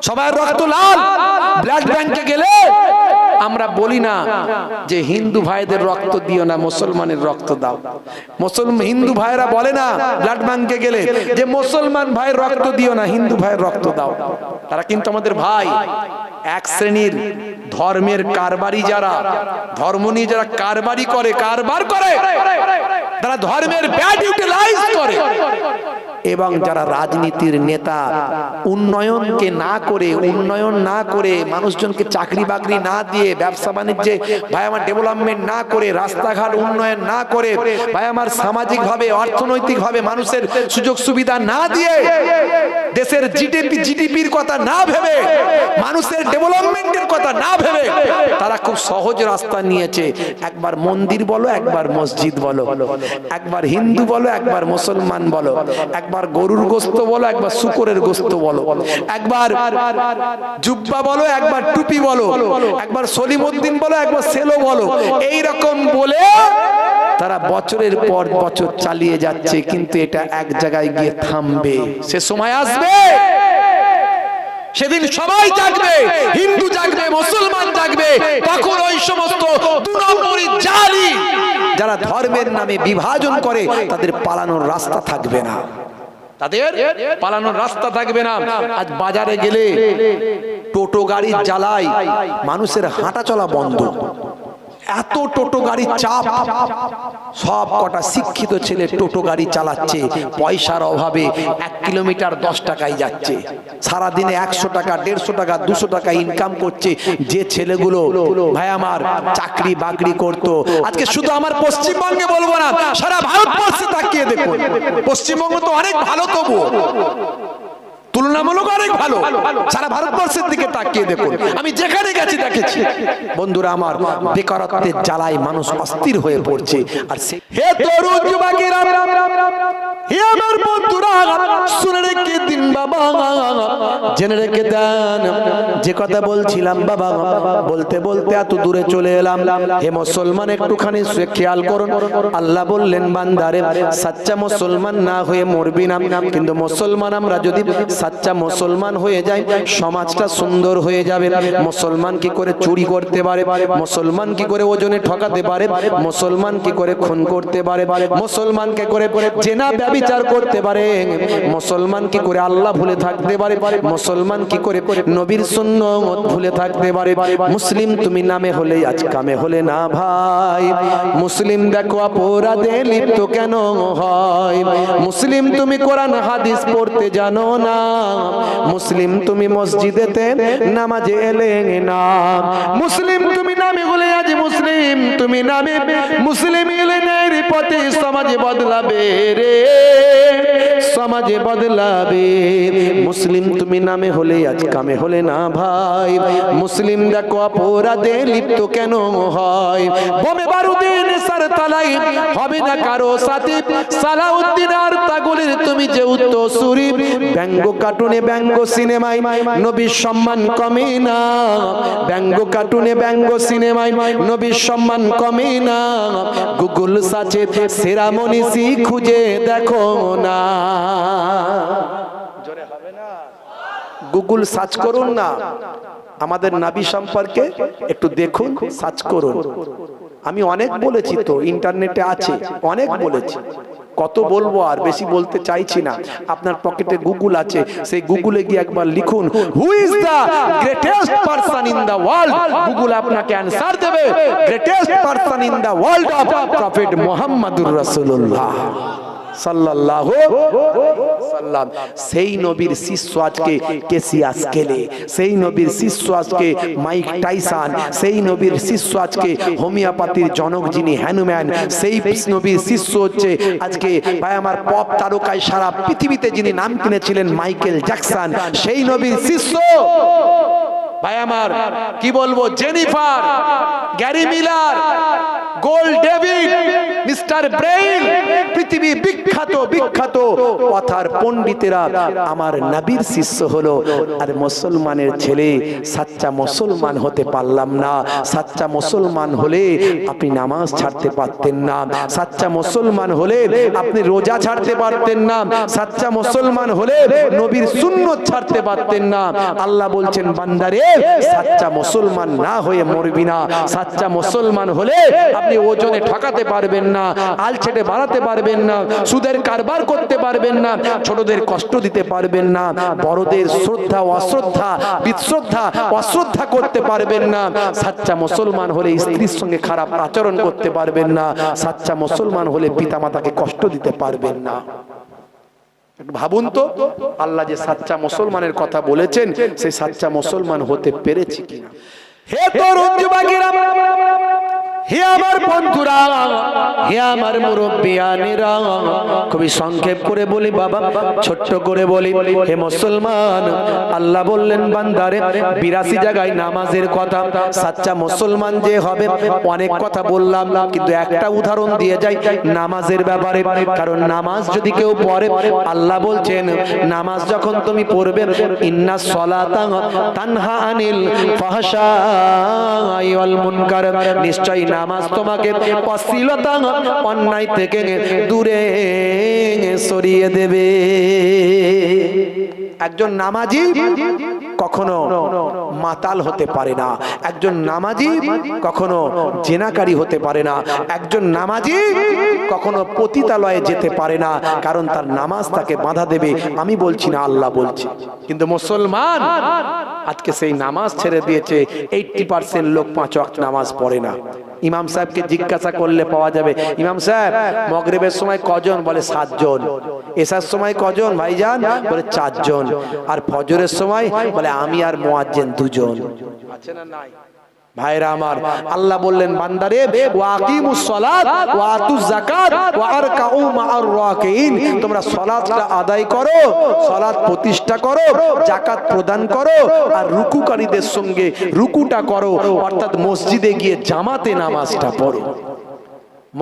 Speaker 1: সবার রক্ত লাল। ব্লাড ব্যাংকে গেলে আমরা বলি না যে হিন্দু ভাইদের রক্ত দিও না, মুসলমানের রক্ত দাও। হিন্দু ভাইরা বলে না ব্লাড ব্যাংকে গেলে যে মুসলমান ভাইয়ের রক্ত দিও না, হিন্দু ভাইয়ের রক্ত দাও। তারা কিন্তু আমাদের ভাই। এক শ্রেণীর ধর্মের কারবারি, যারা ধর্ম নিয়ে যারা কারবারি করে, কারবার করে, তারা ধর্মের ব্যাড ইউটিলাইজ করে, এবং যারা রাজনীতির নেতা, উন্নয়নকে না করে, উন্নয়ন না করে, মানুষজনকে চাকরি বাকরি না দিয়ে, ব্যবসা বাণিজ্যে ভাই আমার ডেভেলপমেন্ট না করে, রাস্তাঘাট উন্নয়ন না করে, ভাই আমার সামাজিক ভাবে, অর্থনৈতিক ভাবে মানুষের সুযোগ সুবিধা না দিয়ে, দেশের জিডিপির কথা না ভেবে, মানুষের ডেভেলপমেন্টের কথা না ভেবে, তারা খুব সহজ রাস্তা নিয়েছে। একবার মন্দির বলো, একবার মসজিদ বলো, একবার হিন্দু বলো, একবার মুসলমান বলো, একবার গরুর গোস্ত বলো, একবার শুকরের গোস্ত বলো, একবার জুব্বা বলো, একবার টুপি বলো, একবার সলিমউদ্দিন বলো, একবার সেলো বলো। এই রকম বলে তারা বছরের পর বছর চালিয়ে যাচ্ছে, কিন্তু এটা এক জায়গায় গিয়ে থামবে। সে সময় আসবে, সেদিন সবাই জাগবে, হিন্দু জাগবে, মুসলমান জাগবে, তখন ওই সমস্ত দুই নম্বরী জালি যারা ধর্মের নামে বিভাজন করে, তাদের পালানোর রাস্তা থাকবে না, তাদের পালানোর রাস্তা থাকবে না। আজ বাজারে গেলে টোটো গাড়ির জ্বালায় মানুষের হাঁটা চলা বন্ধ। এত টোটো গাড়ির চাপ, সব কটা শিক্ষিত ছেলে টোটো গাড়ি চালাচ্ছে, পয়সার অভাবে 1 কিলোমিটার 10 টাকায় যাচ্ছে, সারাদিনে 100 টাকা, 150 টাকা, 200 টাকা ইনকাম করছে। যে ছেলেগুলো ভাই আমার চাকরি বাকরি করতো, আজকে শুধু আমার পশ্চিমবঙ্গে বলবো না, সারা ভারতবর্ষে তাকিয়ে দেখুন, পশ্চিমবঙ্গ তো অনেক ভালো, তুলনামূলক অনেক ভালো। সারা ভারতবর্ষের দিকে তাকিয়ে দেখুন, আমি যেখানে গেছি দেখেছি। বন্ধুরা আমার, বেকারত্বের জ্বালায় মানুষ অস্থির হয়ে পড়ছে। আর হে তরুণ যুবকেরা, হে আমার বন্ধুরা, শুনে রেখে দিন বাবা, জেনে রেখে দেন। যে কথা বলছিলাম বাবা, বলতে বলতে এত দূরে চলে এলাম। হে মুসলমান, একটুখানি খেয়াল করুন। আল্লাহ বললেন, বান্দারে, সাচ্চা মুসলমান না হয়ে মরবি না, কিন্তু মুসলমান আমরা যদি সাচ্চা মুসলমান হয়ে যাই, সমাজটা সুন্দর হয়ে যাবে। মুসলমান কি করে চুরি করতে পারে, মুসলমান কি করে ওজনে ঠকাতে পারে, মুসলমান কি করে খুন করতে পারে, মুসলমান কি করে জেনা ব্যভিচার করতে পারে, মুসলমান কি করে আল্লাহ ভুলে থাকতে পারে, মুসলমান কি করে নবীর সুন্নাত ভুলে থাকতে পারে। মুসলিম তুমি নামে হলে আজ কামে হলে না ভাই। মুসলিম দেখো অপরাধে লিপ্ত কেন হয়। মুসলিম তুমি কোরআন হাদিস পড়তে জানো না। মুসলিম তুমি মসজিদেতে নামাজে এলে না। মুসলিম তুমি নামে হলে আজ মুসলিম তুমি নামে মুসলিম এলে ন্যায়ের পথে সমাজে বদলাবে রে, সমাজে বদলাবে। মুসলিম তুমি নামে হলে আজ কামে হলে না ভাই। মুসলিম দেখো অপরাধে লিপ্ত কেন হয়। বোমে বারুদে নেশার তালাই হবে না কারো সাথে। সালাউদ্দিন আর তাগুলের তুমি যে উত্তরসূরি। ব্যঙ্গ কার্টুনে ব্যঙ্গ সিনেমায় নবীর সম্মান কমে না। ব্যঙ্গ কার্টুনে ব্যঙ্গ সিনেমায় নবীর সম্মান কমে না। গুগল সার্চে সেরা মনীষী খুঁজে দেখো না। জোরে হবে না? গুগল সার্চ করুন না, আমাদের নবী সম্পর্কে একটু দেখুন, সার্চ করুন। আমি অনেক বলেছি, তো ইন্টারনেটে আছে, অনেক বলেছি। কত বলবো, আর বেশি বলতে চাইছি না। আপনার পকেটে গুগল আছে, সেই গুগলে গিয়ে একবার লিখুন, who is the greatest person in the world. Google আপনাকে অ্যানসার দেবে, greatest person in the world of prophet মুহাম্মদুর রাসূলুল্লাহ সাল্লাল্লাহু সাল্লাম। সেই নবীর শিষ্য আজকে কেসিয়াস কেলে, সেই নবীর শিষ্য আজকে মাইক টাইসন, সেই নবীর শিষ্য আজকে হোমিওপ্যাথির জনক যিনি হ্যানুম্যান, সেই নবীর শিষ্য হচ্ছে আজকে ভাই আমার পপ তারকায় সারা পৃথিবীতে যিনি নাম কিনেছিলেন মাইকেল জ্যাকসন, সেই নবীর শিষ্য ভাই আমার কি বলবো, Jennifer, Gary Miller, Gold David, mister Braille, পৃথিবী বিখ্যাত বিখ্যাত কথার পণ্ডিতেরা আমার নবীর শিষ্য হলো। আর মুসলমানের ছেলে সাচ্চা মুসলমান হতে পারলাম না। সাচ্চা মুসলমান হলে আপনি নামাজ ছাড়তে পারতেন না। সাচ্চা মুসলমান হলে আপনি রোজা ছাড়তে পারতেন না। সাচ্চা মুসলমান হলে নবীর সুন্নত ছাড়তে পারতেন না। আল্লাহ বলছেন, বান্দারে, সাচ্চা মুসলমান না হয়ে মরবি না। সাচ্চা মুসলমান হলে আপনি ওজনে ঠকাতে পারবেন না, আলছেটে বাড়াতে পারবেন না, সুদের কারবার করতে পারবেন না, ছোটদের কষ্ট দিতে পারবেন না, বড়দের শ্রদ্ধা অশ্রদ্ধা বিশ্রদ্ধা অশ্রদ্ধা করতে পারবেন না। সাচ্চা মুসলমান হলে স্ত্রীর সঙ্গে খারাপ আচরণ করতে পারবেন না। সাচ্চা মুসলমান হলে পিতামাতাকে কষ্ট দিতে পারবেন না। ভাবুন তো, আল্লাহ যে সাচ্চা মুসলমানের কথা বলেছেন, সেই সাচ্চা মুসলমান হতে পেরেছি কিনা। হে তরুণ যুবকেরা, হে আমার বন্ধুরা, হে আমার মুরব্বিয়ানেরা, খুবই সংক্ষেপ করে বলি বাবা, ছোট্ট করে বলি। হে মুসলমান, আল্লাহ বললেন বান্দারে 82 জায়গায় নামাজের কথা। সাচ্চা মুসলমান যে হবে, অনেক কথা বললাম, কিন্তু একটা উদাহরণ দিয়ে যাই নামাজের ব্যাপারে। কারণ নামাজ যদি কেউ পড়ে, আল্লাহ বলছেন নামাজ যখন তুমি পড়বে, ইন্নাস সালাতা তানহা আনিল ফাহশাই ওয়াল মুনকার, নিশ্চয়ই নামাজ তোমাকে অশ্লীলতা অন্যায় থেকে দূরে সরিয়ে দেবে। একজন নামাজি কখনো মাতাল হতে পারে না, একজন নামাজি কখনো জেনাকারী হতে পারে না, একজন নামাজি কখনো পতিতালয়ে যেতে পারে না, কারণ তার নামাজ তাকে বাধা দেবে। আমি বলছি না, আল্লাহ বলছে। কিন্তু মুসলমান আজকে সেই নামাজ ছেড়ে দিয়েছে। 80% লোক 5 ওয়াক্ত নামাজ পড়ে না। ইমাম সাহেবকে জিজ্ঞাসা করলে পাওয়া যাবে, ইমাম সাহেব মাগরিবের সময় কজন? বলে 7 জন। এশার সময় কজন ভাইজান? বলে 4 জন। আর ফজরের সময় বলে আমি আর মুয়াজ্জিন 2 জন। আছে না নাই? ভাইরা আমার, আল্লাহ বললেন বান্দারে ওয়া আকিমুস সালাত ওয়া আতুজ যাকাত ওয়া আরকাউ মা'আর রাকিঈন, তোমরা সালাতটা আদায় করো, সালাত প্রতিষ্ঠা করো, যাকাত প্রদান করো, আর রুকুকারীদের সঙ্গে রুকুটা করো, অর্থাৎ মসজিদে গিয়ে জামাতে নামাজটা পড়ো।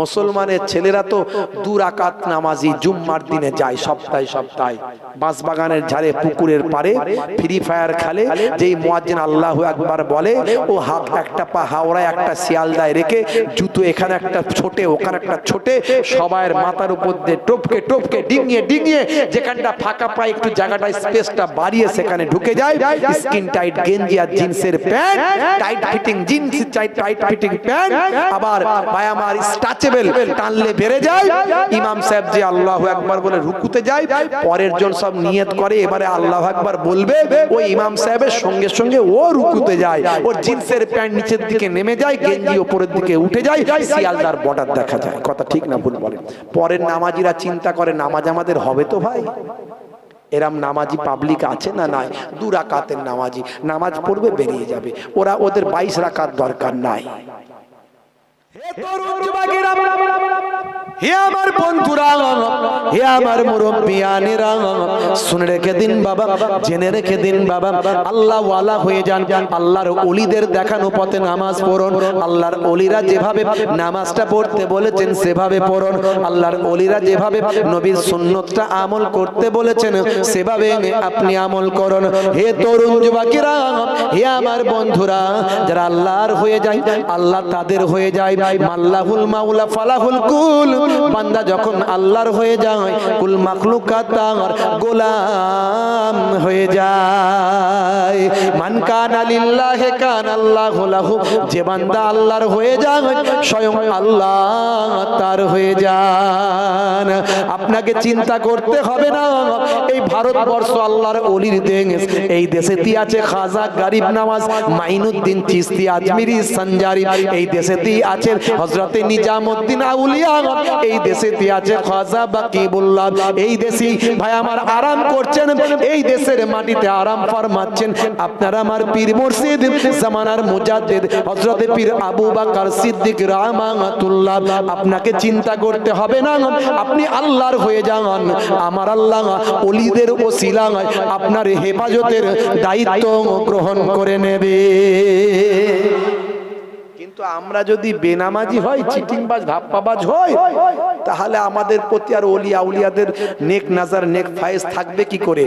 Speaker 1: মুসলমানের ছেলেরা তো 2 রাকাত নামাজি জুম্মার দিনে যায়, সপ্তাহে সপ্তাহে বাঁশবাগানের ঝাড়ে পুকুরের পারে ফ্রি ফায়ার খেলে। যেই মুয়াজ্জিন আল্লাহু আকবার বলে, ও একটা পা হাওড়ায় একটা শিয়ালদায় রেখে জুতো এখানে একটা ছোটে ওখানে একটা ছোটে সবাইয়ের মাথার উপর দিয়ে টপকে টপকে ডিঙিয়ে ডিঙিয়ে যেখানটা ফাঁকা পায় একটু জায়গাটা স্পেসটা বাড়িয়ে সেখানে ঢুকে যায়। স্কিন টাইট গেঞ্জি আর জিন্সের pant, tight fitting jeans, tight fitting pant, আবার ভাই আমার টানলে বেড়ে যায়। ইমাম সাহেব যে আল্লাহু আকবার বলে রুকুতে যায়, পরের জন সব নিয়ত করে এবারে আল্লাহু আকবার বলবে, ওই ইমাম সাহেবের সঙ্গে সঙ্গে ও রুকুতে যায়, ওর জিন্সের প্যান্ট নিচের দিকে নেমে যায়, গেঞ্জি উপরের দিকে উঠে যায়, শিয়ালদার বর্ডার দেখা যায়। কথা ঠিক না ভুল বলেন? পরের নামাজিরা চিন্তা করে নামাজ আমাদের হবে তো ভাই? এরম নামাজি পাবলিক আছে না নাই? 2 রাকাতের নামাজি নামাজ পড়বে বেরিয়ে যাবে, ওরা ওদের 22 রাকাত দরকার নাই। হে আমার বন্ধুরা, হে আমার মুরব্বিয়ানেরা, শুনে রেখে দিন বাবা, জেনে রেখে দিন বাবা, আল্লাহ ওয়ালা হয়ে যান, আল্লাহর ওলিদের দেখানো পথে নামাজ পড়ুন। আল্লাহর ওলিরা যেভাবে নামাজটা পড়তে বলেছেন সেভাবে পড়ুন। আল্লাহর ওলিরা যেভাবে নবীর সুন্নতটা আমল করতে বলেছেন সেভাবে আপনি আমল করুন। হে তরুণ যুবকেরা, হে আমার বন্ধুরা, যারা আল্লাহর হয়ে যায় আল্লাহ তাদের হয়ে যায়। মাল্লাহুল মাওলা ফালাহুল কুল, বান্দা যখন আল্লাহর হয়ে যায় কুল মাখলুকাত তার গোলাম হয়ে যায়। মান কানা লিল্লাহি কানা আল্লাহু লাহু, যে বান্দা আল্লাহর হয়ে যায় স্বয়ং আল্লাহ তার হয়ে যান। আপনাকে চিন্তা করতে হবে না, এই ভারতবর্ষ আল্লাহর ওলির দেশ, এই দেশেতে আছে খাজা গরিব নওয়াজ মাইনুদ্দিন চিশতি আজমিরি সঞ্জারি, এই দেশেতেই আছে হযরতে নিজামউদ্দিন আউলিয়া, এই দেশেতে আছে খাজা বাকিবুল্লাহ, এই দেশে ভাই আমার আরাম করছেন, এই দেশের মাটিতে আরাম ফরমাচ্ছেন আপনারা আমার পীর মুর্শিদ জামানার মুজাদ্দিদ হযরতে পীর আবু বকর সিদ্দিক রাহমাতুল্লাহ। আপনাকে চিন্তা করতে হবে না, আপনি আল্লাহর হয়ে যান, আমার আল্লাহ ওলিদের ওসিলায় আপনার হেফাজতের দায়িত্ব গ্রহণ করে নেবে। কিন্তু আমরা যদি বেনামাজি হই, চিটিংবাজ ধাপ্পাবাজ হই, তাহলে আমাদের প্রতি আর ওলি আউলিয়াদের নেক নাজার নেক ফায়েজ থাকবে কি করে?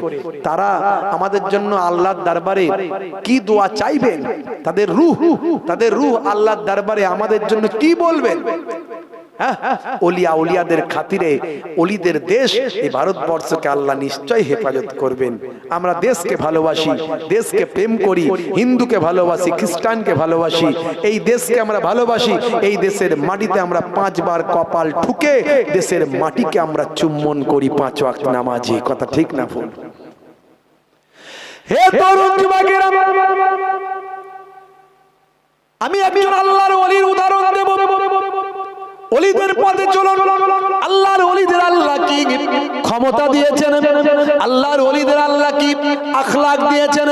Speaker 1: তারা আমাদের জন্য আল্লাহর দরবারে কি দোয়া চাইবেন? তাদের রূহ আল্লাহর দরবারে আমাদের জন্য কি বলবেন? ওলিয়া আউলিয়াদের খাতিরে ওলিদের দেশ এই ভারতবর্ষকে আল্লাহ নিশ্চয়ই হেফাজত করবেন। আমরা দেশকে ভালোবাসি, দেশকে প্রেম করি, হিন্দুকে ভালোবাসি, খ্রিস্টানকে ভালোবাসি, এই দেশকে আমরা ভালোবাসি। এই দেশের মাটিতে আমরা 5 বার কপাল ঠুকে দেশের মাটিকে আমরা চুম্বন করি 5 ওয়াক্ত নামাজে। কথা ঠিক না ভুল? হে তরুণ যুবকেরা, আমি একজন আল্লাহর ওলির উদাহরণ দেব। ওলিদের পথে চলুন। আল্লাহর ওলিদের আল্লাহ কি ক্ষমতা দিয়েছেন, আল্লাহর ওলিদের আল্লাহ কি আখলাক দিয়েছেন,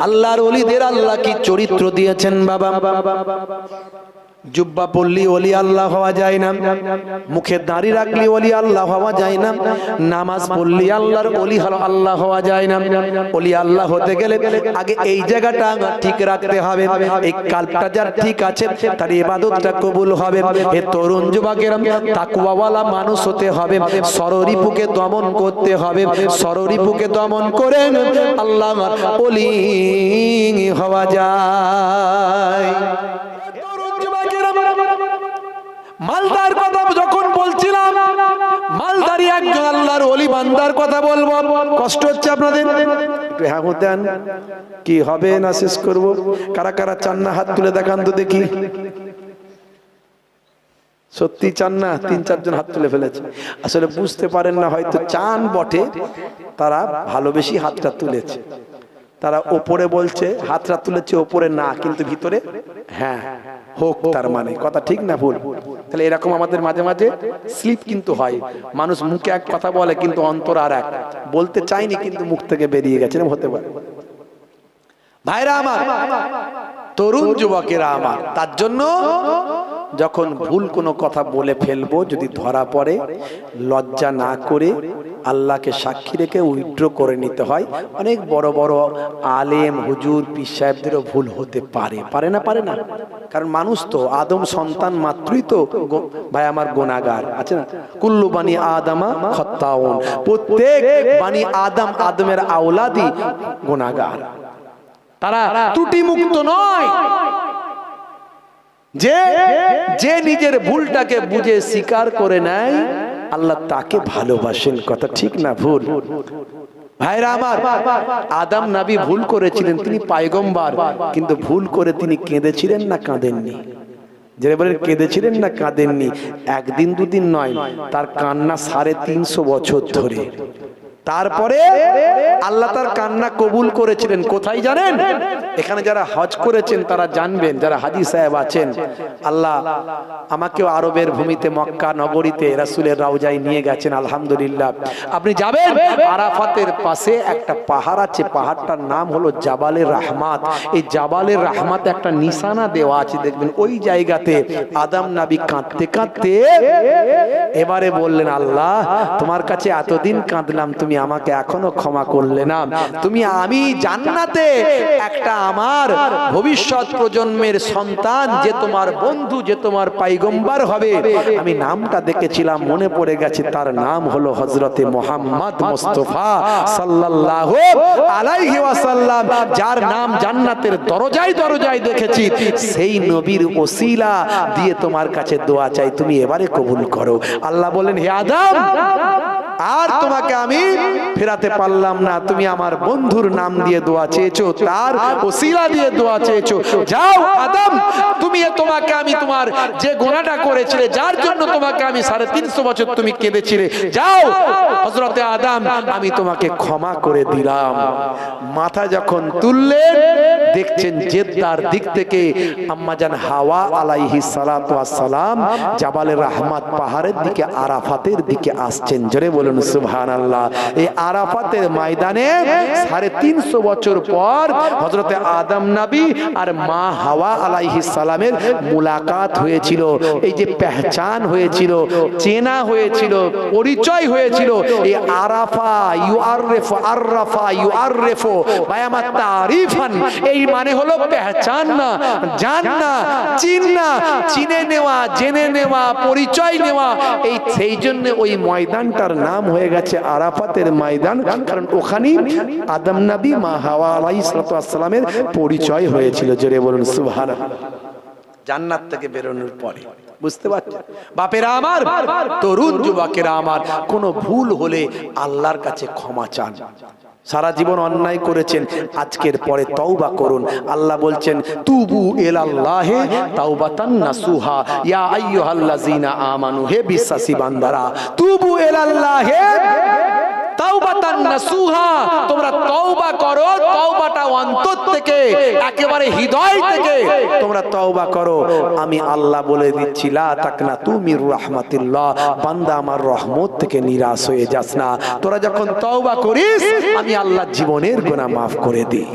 Speaker 1: আল্লাহর ওলিদের আল্লাহ কি চরিত্র দিয়েছেন। বাবা, জুব্বা পড়লি ওলি আল্লাহ হওয়া যায় না, মুখে দাড়ি রাখলি ওলি আল্লাহ হওয়া যায় না, নামাজ পড়লি আল্লাহর ওলি আল্লাহ হওয়া যায় না। ওলি আল্লাহ হতে গেলে আগে এই জায়গাটা ঠিক রাখতে হবে, এই কালটা যার ঠিক আছে তার ইবাদতটা কবুল হবে। হে তরুণ যুবকেরা, তাকওয়াওয়ালা মানুষ হতে হবে, সররিপুকে দমন করতে হবে, সররিপুকে দমন করে আল্লাহর ওলি হওয়া যায়। মালদার কথা যখন বলছিলাম, মালদারি একজন আল্লাহর ওলি বান্দার কথা বলবো। কষ্ট হচ্ছে আপনাদের? একটু হ্যাঁ দেন, কি হবে না শেষ করব। কারা কারা চান না হাত তুলে দেখান তো দেখি। সত্যি চান না? 3-4 জন হাত তুলে ফেলেছে। আসলে বুঝতে পারেন না, হয়তো চান বটে, তারা ভালোবেসে হাতটা তুলেছে। তারা ওপরে বলছে হাতটা তুলেছে, ওপরে না, কিন্তু ভিতরে হ্যাঁ হোক, তার মানে কথা ঠিক না ভুল? তাহলে এরকম আমাদের মাঝে মাঝে স্লিপ কিন্তু হয়। মানুষ মুখে এক কথা বলে কিন্তু অন্তর আর এক, বলতে চাইনি কিন্তু মুখ থেকে বেরিয়ে গেছে, হতে পারে। ভাইরা আমার, তরুণ যুবকেরা আমার, তার জন্য যখন ভুল কোনো কথা বলে ফেলবো, যদি ধরা পড়ে লজ্জা না করে আল্লাহকে সাক্ষী রেখে উইথড্র করে নিতে হয়। অনেক বড় বড় আলেম হুজুর পীর সাহেবদেরও ভুল হতে পারে, পারে না? পারে না, কারণ মানুষ তো, আদম সন্তান মাত্রই তো ভাই আমার গুনাহগার আছে না। কুল্লু বানি আদমা খত্তাউন, প্রত্যেক বানি আদম, আদমের আওলাদি গুনাহগার, তারা ত্রুটি মুক্ত নয়। যে যে নিজের ভুলটাকে বুঝে স্বীকার করে নেয়, আল্লাহ তাকে ভালোবাসেন। কথা ঠিক না ভুল? ভাইরা আমার, আদম নবী ভুল করেছিলেন, তিনি পয়গম্বর, কিন্তু ভুল করে তিনি কেঁদেছিলেন না কাঁদেননি? যারা বলেন কেঁদেছিলেন না কাঁদেননি, একদিন দুদিন নয়, তার কান্না 350 বছর ধরে। তারপরে আল্লাহ তার কান্না কবুল করেছিলেন। কোথায় জানেন? এখানে যারা হজ করেছেন তারা জানবেন, যারা হাজী সাহেব আছেন, আল্লাহ আমাকেও আরবের ভূমিতে মক্কা নগরীতে রাসূলের রওজায় নিয়ে গেছেন, আলহামদুলিল্লাহ। আপনি যাবেন, আরাফাতের পাশে একটা পাহাড় আছে, পাহাড়টার নাম হলো জাবালে রহমাত। এই জাবালে রহমাতে একটা নিশানা দেওয়া আছে, দেখবেন ওই জায়গাতে আদম নবী কাঁদতে কাঁদতে এবারে বললেন, আল্লাহ তোমার কাছে এতদিন কাঁদলাম, তুমি আমাকে এখনো ক্ষমা করলে না। তুমি, আমি জান্নাতে একটা আমার ভবিষ্যৎ প্রজন্মের সন্তান, যে তোমার বন্ধু, যে তোমার পয়গম্বর হবে, আমি নামটা দেখেছিলাম, মনে পড়ে গেছে, তার নাম হলো হযরতে মুহাম্মদ মুস্তাফা সাল্লাল্লাহু আলাইহি ওয়াসাল্লাম, যার নাম জান্নাতের দরজায় দরজায় দেখেছি। সেই নবীর ওসিলা দিয়ে তোমার কাছে দোয়া চাই, তুমি এবারে কবুল করো। আল্লাহ বলেন, হে আদম, আর তোমাকে আমি ফেরাতে পারলাম না, তুমি আমার বন্ধুর নাম দিয়ে দোয়া চেয়েছো, তার ওসিলা দিয়ে দোয়া চেয়েছো, যাও আদম, তুমি, তোমাকে আমি, তোমার যে গুনাহটা করেছিলে, যার জন্য তোমাকে আমি 350 বছর তুমি কেঁদেছিলে, যাও হযরতে আদম, আমি তোমাকে ক্ষমা করে দিলাম। মাথা যখন তুললেন, দেখছেন জেদ্দার দিক থেকে আম্মাজান হাওয়া আলাইহিস সালাতু ওয়াস সালাম জাবালে রহমাত পাহাড়ের দিকে, আরাফাতের দিকে আসছেন। জোরে বলুন সুবহানাল্লাহ। এই আরাফাতের ময়দানে 350 বছর পর হযরতে আদম নবী আর মা হাওয়া আলাইহিস সালামের মুলাকাত হয়েছিল। এই যে পেহচান হয়েছিল, চেনা হয়েছিল, পরিচয় হয়েছিল, এই আরাফা, ইউআররিফু, আররাফা ইউআররিফু, ভাই আমার, তারিফান, এই মানে হলো পেহচান না, জান না, চিন না, চিনে নেওয়া, জেনে নেওয়া, পরিচয় নেওয়া। এই সেই জন্য ওই ময়দানটার নাম হয়ে গেছে আরাফাতের ময়দান, কারণ ওখানেই আদম নবী মা হাওয়া আলাইহিস সালামের পরিচয় হয়েছিল। জোরে বলুন সুবহানাল্লাহ। জান্নাত থেকে বেরোনোর পরে, বুঝতে পারছেন বাপেরা আমার, তরুণ যুবকেরা আমার, কোনো ভুল হলে আল্লাহর কাছে ক্ষমা চান। সারা জীবন অন্যায় করেছেন, আজকের পরে তওবা করুন। আল্লাহ বলছেন, তুবু ইলাল্লাহি তাওবাতান নাসুহা, ইয়া আইয়ুহাল্লাযিনা আমানু, হে বিশ্বাসী বান্দারা, তুবু ইলাল্লাহি তাওবাতান নাসুহা, তোমরা তওবা করো, তওবাটা অন্তর থেকে, একেবারে হৃদয় থেকে তোমরা তওবা করো। আমি আল্লাহ বলে দিচ্ছি, লা তাকনাতু মির রাহমাতিল্লাহ, বান্দা আমার রহমত থেকে নিরাশ হয়ে যাস না। তোরা যখন তওবা করিস, আমি আল্লাহ জীবনের গুনাহ মাফ করে দিই।